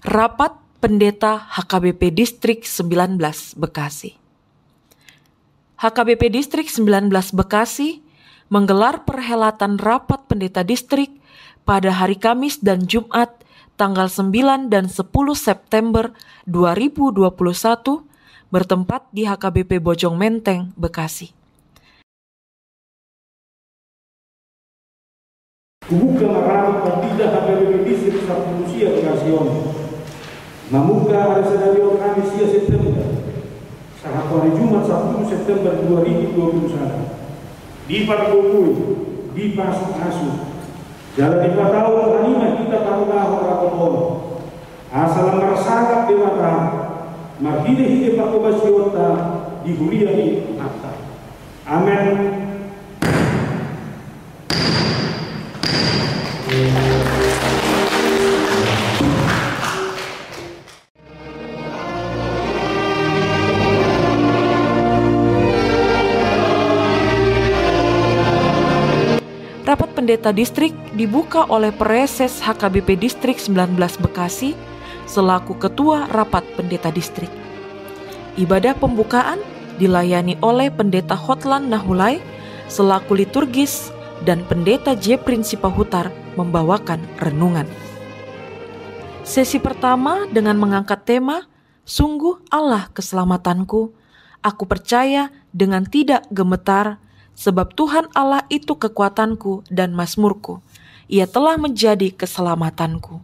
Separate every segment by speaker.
Speaker 1: Rapat Pendeta HKBP Distrik 19 Bekasi. HKBP Distrik 19 Bekasi menggelar perhelatan Rapat Pendeta Distrik pada hari Kamis dan Jumat tanggal 9 dan 10 September 2021 bertempat di HKBP Bojong Menteng, Bekasi.
Speaker 2: Kubuka marami partida HKBP Distrik Sabtu Lucia Bekasi. Namuka hari Senin Kamis 10 September, saat hari Jumat 1 September 2021, di Pargokui, di Pasuk Asu, jalan di Patau, anima kita tahu rakopon, asal merasakan dewata, makini hide pakobasiota di Huliani Atta. Amin.
Speaker 1: Rapat Pendeta Distrik dibuka oleh Pereses HKBP Distrik 19 Bekasi selaku Ketua Rapat Pendeta Distrik. Ibadah pembukaan dilayani oleh Pendeta Hotlan Nahulai selaku liturgis dan Pendeta Jeprin Sipahutar membawakan renungan. Sesi pertama dengan mengangkat tema Sungguh Allah Keselamatanku, aku percaya dengan tidak gemetar, sebab Tuhan Allah itu kekuatanku dan mazmurku. Ia telah menjadi keselamatanku.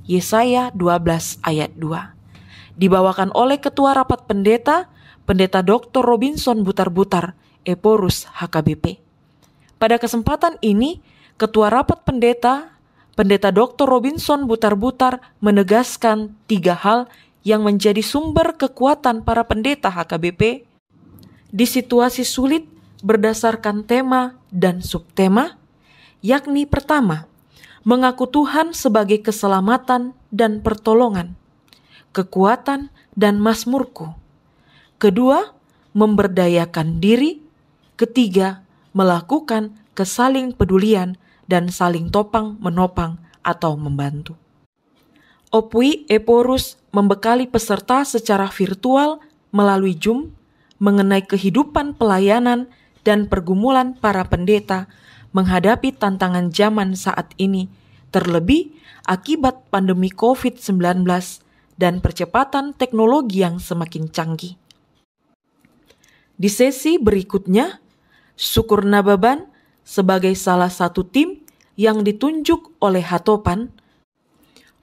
Speaker 1: Yesaya 12 ayat 2. Dibawakan oleh Ketua Rapat Pendeta, Pendeta Dr. Robinson Butar-Butar, Eporus HKBP. Pada kesempatan ini, Ketua Rapat Pendeta, Pendeta Dr. Robinson Butar-Butar menegaskan 3 hal yang menjadi sumber kekuatan para pendeta HKBP di situasi sulit berdasarkan tema dan subtema, yakni pertama, mengaku Tuhan sebagai keselamatan dan pertolongan, kekuatan dan mazmurku. Kedua, memberdayakan diri. Ketiga, melakukan kesaling pedulian dan saling topang menopang atau membantu. Opui Eporus membekali peserta secara virtual melalui Zoom mengenai kehidupan pelayanan dan pergumulan para pendeta menghadapi tantangan zaman saat ini, terlebih akibat pandemi COVID-19 dan percepatan teknologi yang semakin canggih. Di sesi berikutnya, Syukur Nababan sebagai salah satu tim yang ditunjuk oleh Hatopan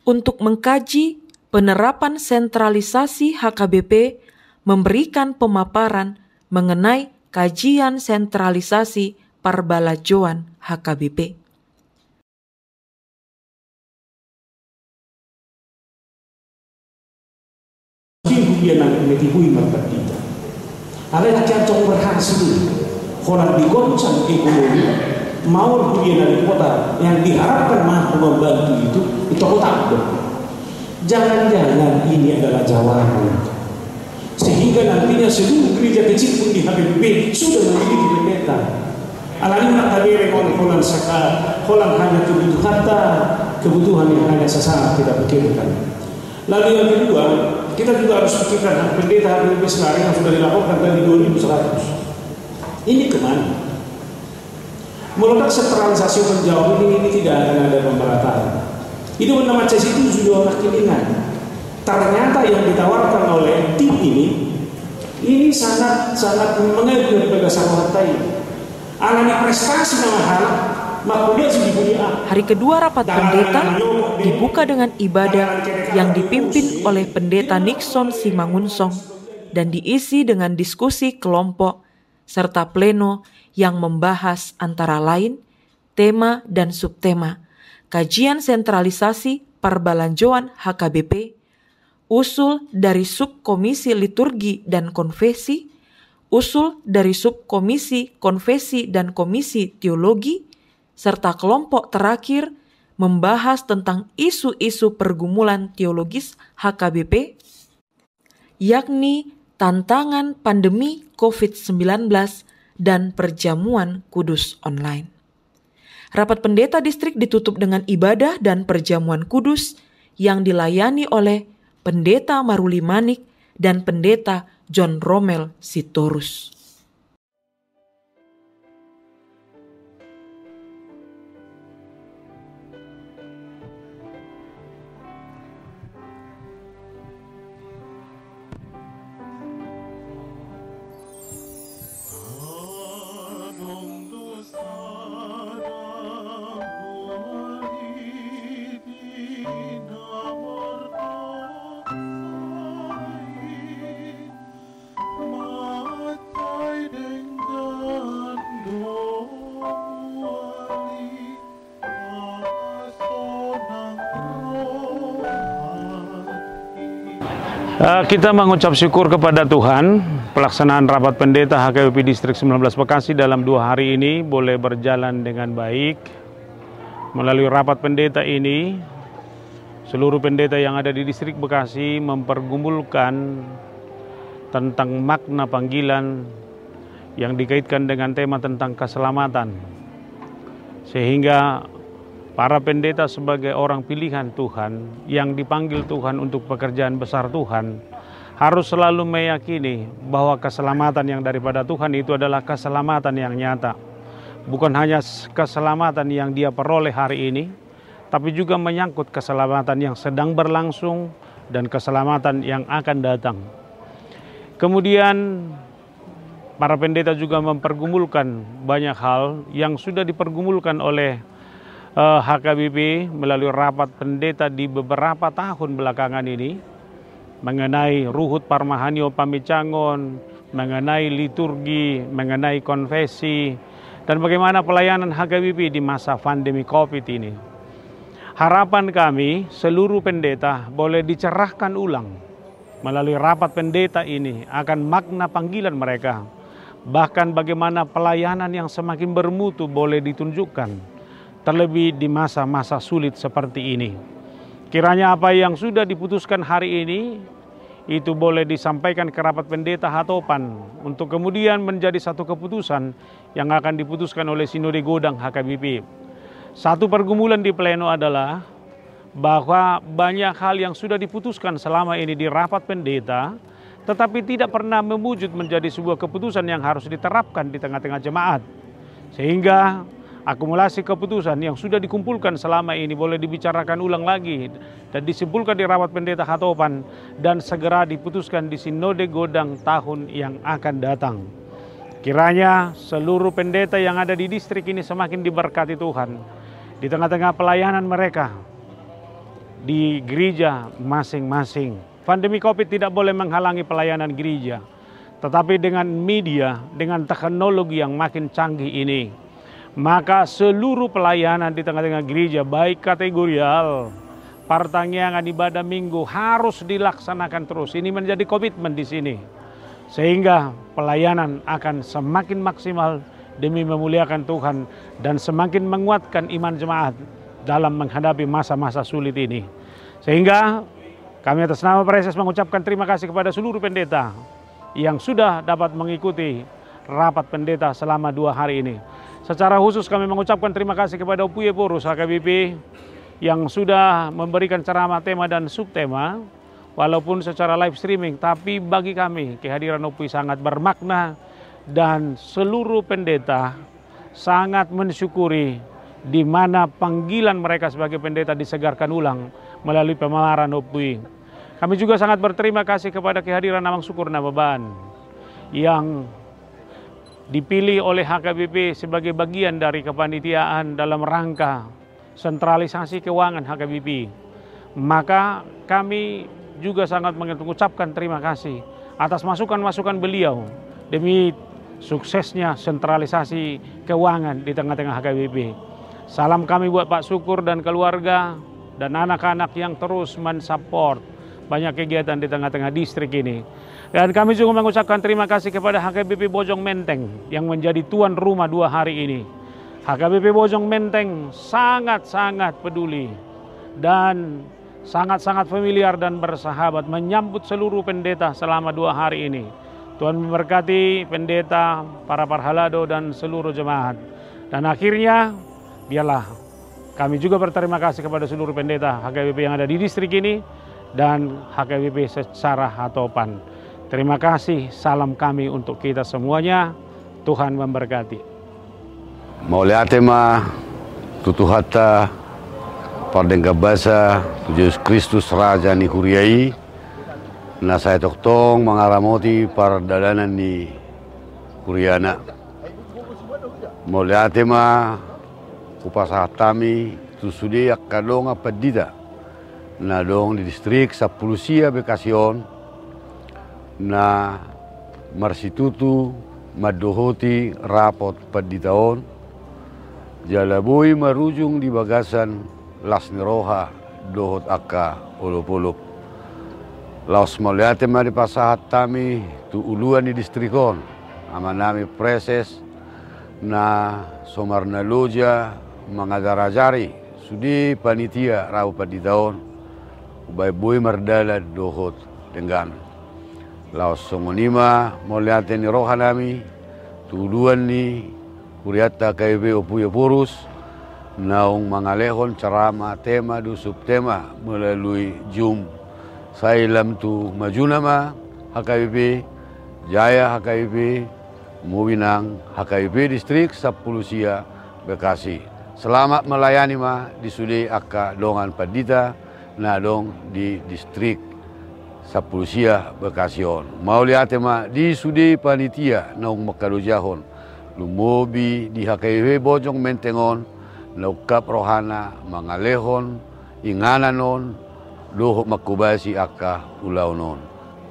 Speaker 1: untuk mengkaji penerapan sentralisasi HKBP memberikan pemaparan mengenai kajian sentralisasi Parbalajoan HKBP.
Speaker 2: Alena cacok berhasil, orang digoncang ekonomi, mau dari kota yang diharapkan mampu membantu itu kota. Jangan-jangan ini adalah jawaban. Sehingga nantinya seluruh gereja kecil pun di HKBP sudah memiliki pendeta. Alani nak tabere kolan saka, kolan hanya kebutuhan yang hanya sesaat kita pikirkan. Lalu yang kedua, kita juga harus pikirkan pendeta HKBP sekarang yang sudah dilaporkan tadi 2.100. Ini kemana? Meletak sentralisasi menjauh ini tidak akan ada pemerataan. Itu bernama CES itu sudah orang kilingan. Ternyata yang ditawarkan oleh tim ini sangat mengalir pada Sarwatai. Alami prestasi mahal, makanya sudah.
Speaker 1: Hari kedua rapat pendeta dibuka dengan ibadah yang dipimpin oleh Pendeta Nixon Simangunsong dan diisi dengan diskusi kelompok serta pleno yang membahas antara lain tema dan subtema, kajian sentralisasi Parbalanjoan HKBP, usul dari subkomisi liturgi dan konfesi, usul dari subkomisi konfesi dan komisi teologi, serta kelompok terakhir membahas tentang isu-isu pergumulan teologis HKBP, yakni tantangan pandemi COVID-19 dan perjamuan kudus online. Rapat pendeta distrik ditutup dengan ibadah dan perjamuan kudus yang dilayani oleh Pendeta Maruli Manik dan Pendeta John Romel Sitorus.
Speaker 2: Kita mengucap syukur kepada Tuhan, pelaksanaan rapat pendeta HKBP Distrik 19 Bekasi dalam 2 hari ini boleh berjalan dengan baik. Melalui rapat pendeta ini, seluruh pendeta yang ada di Distrik Bekasi mempergumulkan tentang makna panggilan yang dikaitkan dengan tema tentang keselamatan. Sehingga para pendeta sebagai orang pilihan Tuhan yang dipanggil Tuhan untuk pekerjaan besar Tuhan harus selalu meyakini bahwa keselamatan yang daripada Tuhan itu adalah keselamatan yang nyata. Bukan hanya keselamatan yang dia peroleh hari ini, tapi juga menyangkut keselamatan yang sedang berlangsung dan keselamatan yang akan datang. Kemudian para pendeta juga mempergumulkan banyak hal yang sudah dipergumulkan oleh HKBP melalui rapat pendeta di beberapa tahun belakangan ini, mengenai Ruhut Parmahanio Pamicangon, mengenai liturgi, mengenai konfesi, dan bagaimana pelayanan HKBP di masa pandemi COVID ini. Harapan kami seluruh pendeta boleh dicerahkan ulang melalui rapat pendeta ini akan makna panggilan mereka, bahkan bagaimana pelayanan yang semakin bermutu boleh ditunjukkan, terlebih di masa-masa sulit seperti ini. Kiranya apa yang sudah diputuskan hari ini itu boleh disampaikan ke rapat pendeta Hatopan untuk kemudian menjadi satu keputusan yang akan diputuskan oleh Sinode Godang HKBP. Satu pergumulan di pleno adalah bahwa banyak hal yang sudah diputuskan selama ini di rapat pendeta tetapi tidak pernah mewujud menjadi sebuah keputusan yang harus diterapkan di tengah-tengah jemaat. Sehingga akumulasi keputusan yang sudah dikumpulkan selama ini boleh dibicarakan ulang lagi dan disimpulkan di rapat pendeta Hatopan dan segera diputuskan di Sinode Godang tahun yang akan datang. Kiranya seluruh pendeta yang ada di distrik ini semakin diberkati Tuhan di tengah-tengah pelayanan mereka di gereja masing-masing. Pandemi COVID tidak boleh menghalangi pelayanan gereja, tetapi dengan media, dengan teknologi yang makin canggih ini, maka seluruh pelayanan di tengah-tengah gereja, baik kategorial, pertanggihan ibadah minggu harus dilaksanakan terus. Ini menjadi komitmen di sini. Sehingga pelayanan akan semakin maksimal demi memuliakan Tuhan dan semakin menguatkan iman jemaat dalam menghadapi masa-masa sulit ini. Sehingga kami atas nama Preses mengucapkan terima kasih kepada seluruh pendeta yang sudah dapat mengikuti rapat pendeta selama 2 hari ini. Secara khusus kami mengucapkan terima kasih kepada Opuye Porus HKBP yang sudah memberikan ceramah tema dan subtema walaupun secara live streaming, tapi bagi kami kehadiran Opuye sangat bermakna dan seluruh pendeta sangat mensyukuri di mana panggilan mereka sebagai pendeta disegarkan ulang melalui pemelaran Opuye. Kami juga sangat berterima kasih kepada kehadiran Amang Syukur Nababan yang dipilih oleh HKBP sebagai bagian dari kepanitiaan dalam rangka sentralisasi keuangan HKBP. Maka kami juga sangat mengucapkan terima kasih atas masukan-masukan beliau demi suksesnya sentralisasi keuangan di tengah-tengah HKBP. Salam kami buat Pak Syukur dan keluarga dan anak-anak yang terus mensupport banyak kegiatan di tengah-tengah distrik ini. Dan kami juga mengucapkan terima kasih kepada HKBP Bojong Menteng yang menjadi tuan rumah 2 hari ini. HKBP Bojong Menteng sangat-sangat peduli dan sangat-sangat familiar dan bersahabat menyambut seluruh pendeta selama 2 hari ini. Tuhan memberkati pendeta, para parhalado dan seluruh jemaat. Dan akhirnya biarlah Kami juga berterima kasih kepada seluruh pendeta HKBP yang ada di distrik ini dan HKBP secara hatopan. Terima kasih, salam kami untuk kita semuanya. Tuhan memberkati.
Speaker 3: Mauliatema tutuhata pardengka basa Yesus Kristus Raja ni huriai na saya toktong mengaramoti pardalanan ni huriana. Mauliatema kupasahatami tusudi akadong apadida na dong di distrik sa Pulusia Bekasion na marsitutu madohoti rapot paditaon jalaboy marujung di bagasan las niroha dohot akka ulupulup laos maliate mari pasahat tami tu uluan di distrikon amanami preses na somarna loja mangadarajari sudi panitia rau paditaon ubay boy mardala dohot tenggan laos songonima moliate ni roha nami tuluan ni kuriata KBP Opuya Purus naung mangalehon cerama tema du subtema melalui Zoom sailam tu majunama HKBP Jaya HKBP Muwinang HKBP distrik Sapulusia Bekasi. Selamat melayani ma di sudi akka dongan padita na dong di distrik Sapulusia Bekasion. Mauliate ma di sudi panitia naung makadujahon lumobi di HKBP Bojong Mentengon naukap rohana mangalehon ingananon doho makubasi akka ulaunon.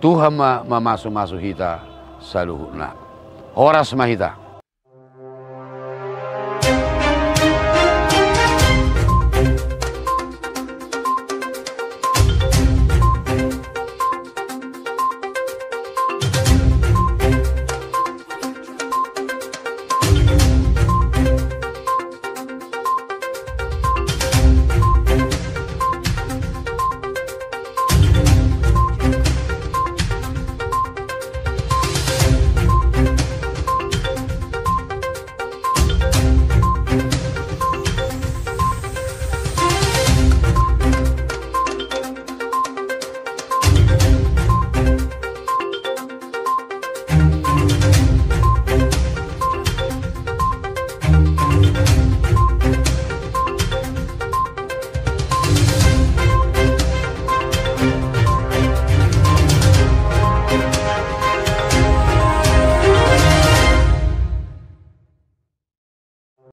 Speaker 3: Tuhan ma mamasu-masu hita saluhuna. Horas mahita.